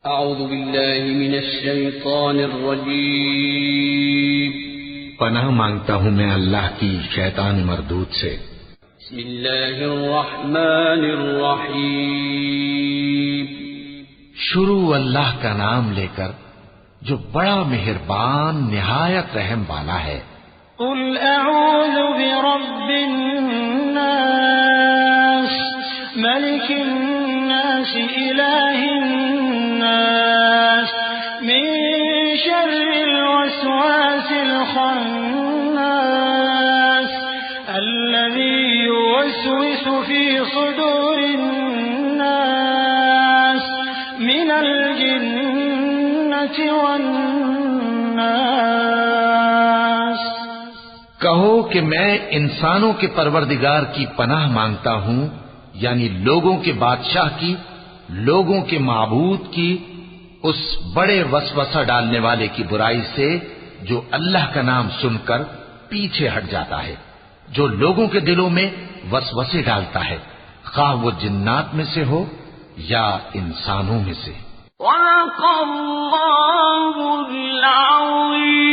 اعوذ باللہ من الشیطان الرجیم پناہ مانگتا ہوں میں اللہ کی شیطان مردود سے۔ بسم اللہ الرحمن الرحیم شروع اللہ کا نام لے کر جو بڑا مہربان نہایت رحم والا ہے۔ قل اعوذ برب الناس ملک الناس الہ الناس من شر الوسواس الخناس الذي يوسوس في صدور الناس من الجنة والناس۔ کہو کہ میں انسانوں کے پروردگار کی پناہ مانگتا ہوں، یعنی لوگوں کے بادشاہ کی، لوگوں کے معبود کی، اس بڑے وسوسہ ڈالنے والے کی برائی سے جو اللہ کا نام سن کر پیچھے ہٹ جاتا ہے، جو لوگوں کے دلوں میں وسوسے ڈالتا ہے، خواہ وہ جنات میں سے ہو یا انسانوں میں سے۔ صدق اللہ العظیم۔